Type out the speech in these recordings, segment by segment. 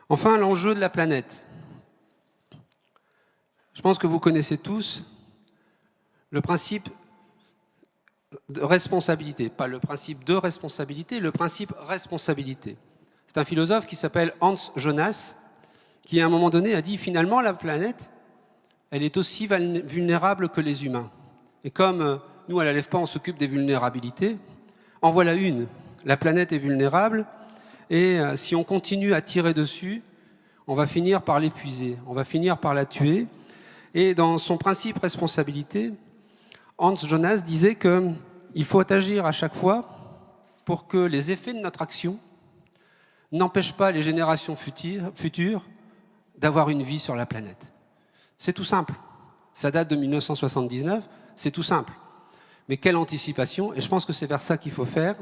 Enfin, l'enjeu de la planète. Je pense que vous connaissez tous le principe de responsabilité, pas le principe de responsabilité, le principe responsabilité. C'est un philosophe qui s'appelle Hans Jonas, qui à un moment donné a dit finalement la planète, elle est aussi vulnérable que les humains. Et comme nous à la LEFPA on s'occupe des vulnérabilités, en voilà une. La planète est vulnérable et si on continue à tirer dessus, on va finir par l'épuiser, on va finir par la tuer. Et dans son principe responsabilité, Hans Jonas disait qu'il faut agir à chaque fois pour que les effets de notre action n'empêchent pas les générations futures d'avoir une vie sur la planète. C'est tout simple. Ça date de 1979, c'est tout simple. Mais quelle anticipation, et je pense que c'est vers ça qu'il faut faire.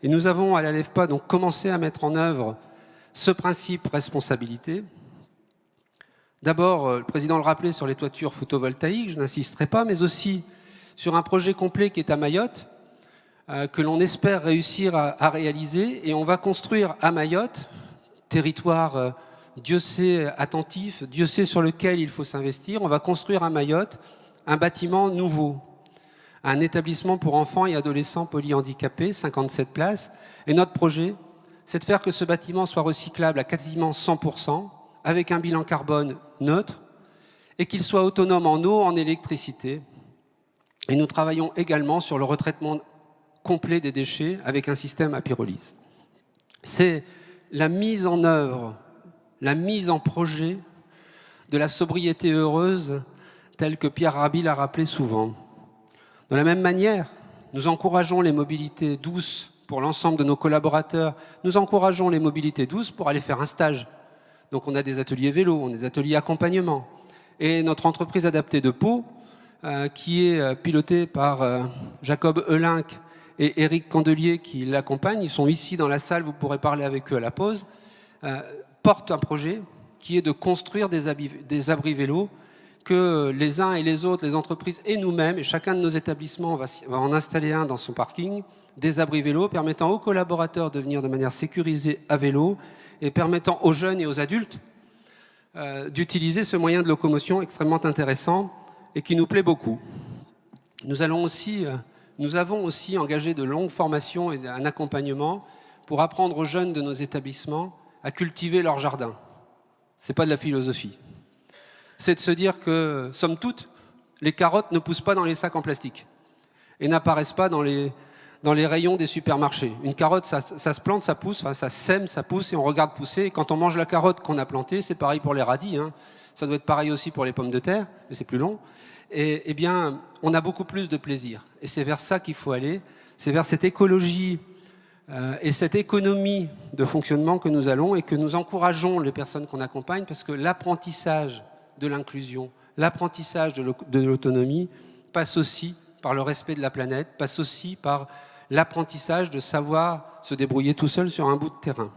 Et nous avons à la LEFPA donc commencé à mettre en œuvre ce principe responsabilité. D'abord, le président le rappelait sur les toitures photovoltaïques, je n'insisterai pas, mais aussi sur un projet complet qui est à Mayotte, que l'on espère réussir à réaliser. Et on va construire à Mayotte, territoire Dieu sait attentif, Dieu sait sur lequel il faut s'investir, on va construire à Mayotte un bâtiment nouveau, un établissement pour enfants et adolescents polyhandicapés, 57 places. Et notre projet, c'est de faire que ce bâtiment soit recyclable à quasiment 100%, avec un bilan carbone neutre, et qu'il soit autonome en eau, en électricité. Et nous travaillons également sur le retraitement complet des déchets avec un système à pyrolyse. C'est la mise en œuvre, la mise en projet de la sobriété heureuse telle que Pierre Rabhi l'a rappelé souvent. De la même manière, nous encourageons les mobilités douces pour l'ensemble de nos collaborateurs. Nous encourageons les mobilités douces pour aller faire un stage. Donc on a des ateliers vélo, on a des ateliers accompagnement. Et notre entreprise adaptée de Pau, qui est pilotée par Jacob Eulinck et Éric Candelier qui l'accompagnent, ils sont ici dans la salle, vous pourrez parler avec eux à la pause, porte un projet qui est de construire des abris vélos que les uns et les autres, les entreprises et nous-mêmes, et chacun de nos établissements va en installer un dans son parking, des abris vélos permettant aux collaborateurs de venir de manière sécurisée à vélo et permettant aux jeunes et aux adultes d'utiliser ce moyen de locomotion extrêmement intéressant et qui nous plaît beaucoup. Nous avons aussi engagé de longues formations et un accompagnement pour apprendre aux jeunes de nos établissements à cultiver leur jardin. Ce n'est pas de la philosophie. C'est de se dire que, somme toute, les carottes ne poussent pas dans les sacs en plastique et n'apparaissent pas dans les rayons des supermarchés. Une carotte, ça se plante, ça pousse, enfin, ça sème, ça pousse et on regarde pousser. Et quand on mange la carotte qu'on a plantée, c'est pareil pour les radis, hein. Ça doit être pareil aussi pour les pommes de terre, mais c'est plus long. Et eh bien, on a beaucoup plus de plaisir. Et c'est vers ça qu'il faut aller. C'est vers cette écologie et cette économie de fonctionnement que nous allons et que nous encourageons les personnes qu'on accompagne parce que l'apprentissage de l'inclusion, l'apprentissage de l'autonomie passe aussi par le respect de la planète, passe aussi par l'apprentissage de savoir se débrouiller tout seul sur un bout de terrain.